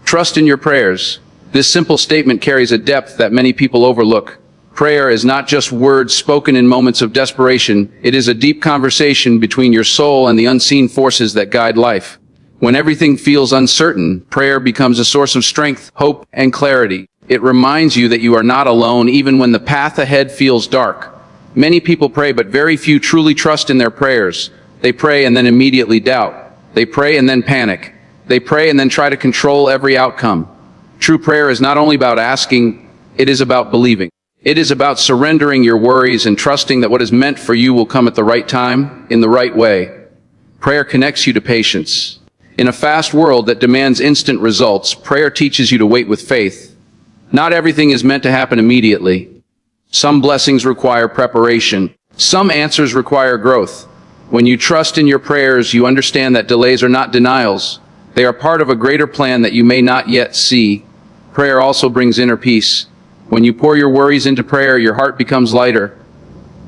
Trust in your prayers. This simple statement carries a depth that many people overlook. Prayer is not just words spoken in moments of desperation. It is a deep conversation between your soul and the unseen forces that guide life. When everything feels uncertain, prayer becomes a source of strength, hope, and clarity. It reminds you that you are not alone even when the path ahead feels dark. Many people pray, but very few truly trust in their prayers. They pray and then immediately doubt. They pray and then panic. They pray and then try to control every outcome. True prayer is not only about asking, it is about believing. It is about surrendering your worries and trusting that what is meant for you will come at the right time, in the right way. Prayer connects you to patience. In a fast world that demands instant results, prayer teaches you to wait with faith. Not everything is meant to happen immediately. Some blessings require preparation. Some answers require growth. When you trust in your prayers, you understand that delays are not denials. They are part of a greater plan that you may not yet see. Prayer also brings inner peace. When you pour your worries into prayer, your heart becomes lighter.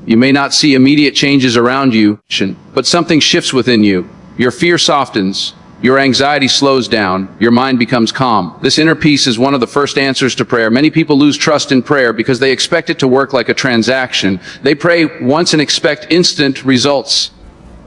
You may not see immediate changes around you, but something shifts within you. Your fear softens. Your anxiety slows down. Your mind becomes calm. This inner peace is one of the first answers to prayer. Many people lose trust in prayer because they expect it to work like a transaction. They pray once and expect instant results.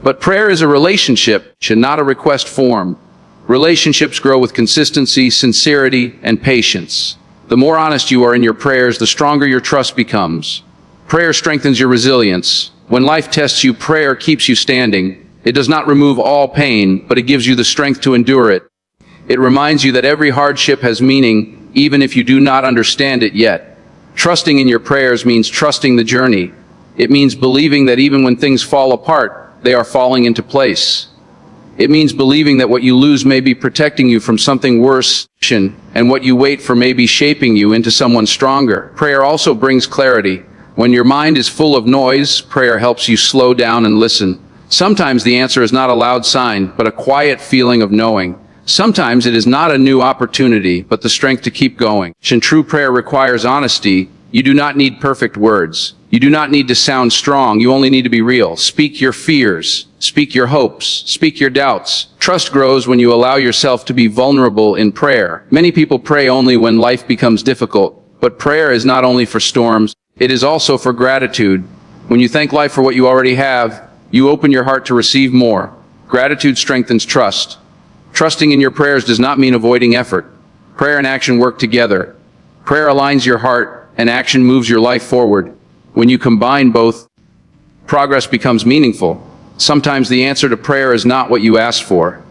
But prayer is a relationship, not a request form. Relationships grow with consistency, sincerity, and patience. The more honest you are in your prayers, the stronger your trust becomes. Prayer strengthens your resilience. When life tests you, prayer keeps you standing. It does not remove all pain, but it gives you the strength to endure it. It reminds you that every hardship has meaning, even if you do not understand it yet. Trusting in your prayers means trusting the journey. It means believing that even when things fall apart, they are falling into place. It means believing that what you lose may be protecting you from something worse, and what you wait for may be shaping you into someone stronger. Prayer also brings clarity. When your mind is full of noise, prayer helps you slow down and listen. Sometimes the answer is not a loud sign, but a quiet feeling of knowing. Sometimes it is not a new opportunity, but the strength to keep going. True prayer requires honesty. You do not need perfect words. You do not need to sound strong. You only need to be real. Speak your fears. Speak your hopes. Speak your doubts. Trust grows when you allow yourself to be vulnerable in prayer. Many people pray only when life becomes difficult, but prayer is not only for storms, it is also for gratitude. When you thank life for what you already have, you open your heart to receive more. Gratitude strengthens trust. Trusting in your prayers does not mean avoiding effort. Prayer and action work together. Prayer aligns your heart, and action moves your life forward. When you combine both, progress becomes meaningful. Sometimes the answer to prayer is not what you asked for,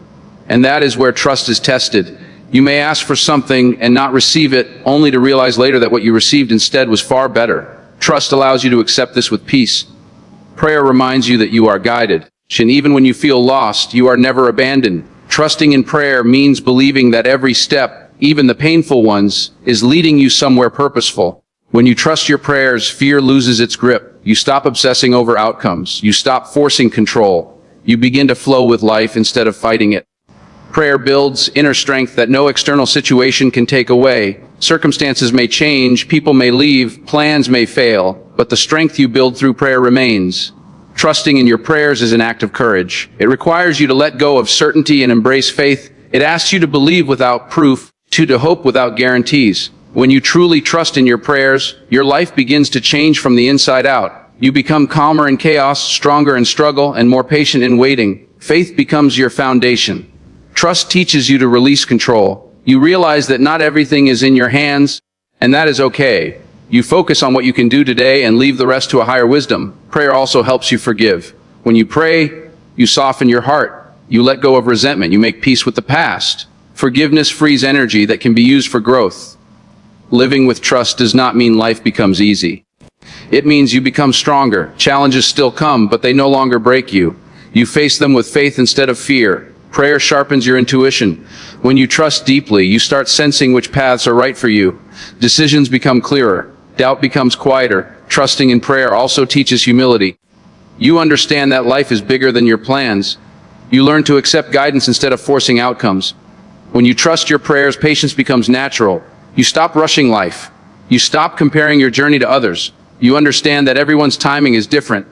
and that is where trust is tested. You may ask for something and not receive it, only to realize later that what you received instead was far better. Trust allows you to accept this with peace. Prayer reminds you that you are guided, and even when you feel lost, you are never abandoned. Trusting in prayer means believing that every step, even the painful ones, is leading you somewhere purposeful. When you trust your prayers, fear loses its grip. You stop obsessing over outcomes. You stop forcing control. You begin to flow with life instead of fighting it. Prayer builds inner strength that no external situation can take away. Circumstances may change, people may leave, plans may fail, but the strength you build through prayer remains. Trusting in your prayers is an act of courage. It requires you to let go of certainty and embrace faith. It asks you to believe without proof, to hope without guarantees. When you truly trust in your prayers, your life begins to change from the inside out. You become calmer in chaos, stronger in struggle, and more patient in waiting. Faith becomes your foundation. Trust teaches you to release control. You realize that not everything is in your hands, and that is okay. You focus on what you can do today and leave the rest to a higher wisdom. Prayer also helps you forgive. When you pray, you soften your heart. You let go of resentment. You make peace with the past. Forgiveness frees energy that can be used for growth. Living with trust does not mean life becomes easy. It means you become stronger. Challenges still come, but they no longer break you. You face them with faith instead of fear. Prayer sharpens your intuition. When you trust deeply, you start sensing which paths are right for you. Decisions become clearer. Doubt becomes quieter. Trusting in prayer also teaches humility. You understand that life is bigger than your plans. You learn to accept guidance instead of forcing outcomes. When you trust your prayers, patience becomes natural. You stop rushing life. You stop comparing your journey to others. You understand that everyone's timing is different.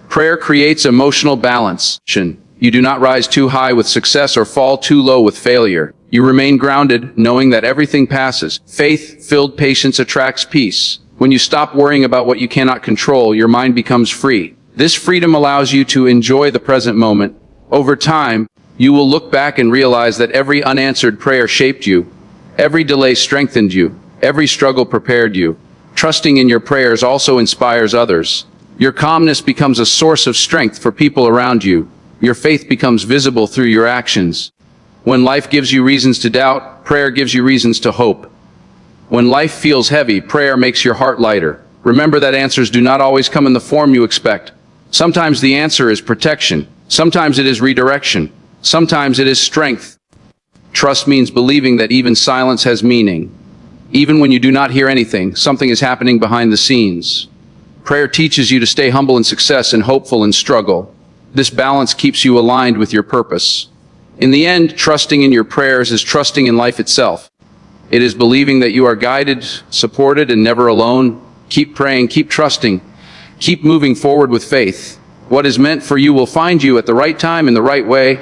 Prayer creates emotional balance. You do not rise too high with success or fall too low with failure. You remain grounded, knowing that everything passes. Faith-filled patience attracts peace. When you stop worrying about what you cannot control, your mind becomes free. This freedom allows you to enjoy the present moment. Over time, you will look back and realize that every unanswered prayer shaped you. Every delay strengthened you. Every struggle prepared you. Trusting in your prayers also inspires others. Your calmness becomes a source of strength for people around you. Your faith becomes visible through your actions. When life gives you reasons to doubt, prayer gives you reasons to hope. When life feels heavy, prayer makes your heart lighter. Remember that answers do not always come in the form you expect. Sometimes the answer is protection. Sometimes it is redirection. Sometimes it is strength. Trust means believing that even silence has meaning. Even when you do not hear anything, something is happening behind the scenes. Prayer teaches you to stay humble in success and hopeful in struggle. This balance keeps you aligned with your purpose. In the end, trusting in your prayers is trusting in life itself. It is believing that you are guided, supported, and never alone. Keep praying, keep trusting, keep moving forward with faith. What is meant for you will find you at the right time in the right way.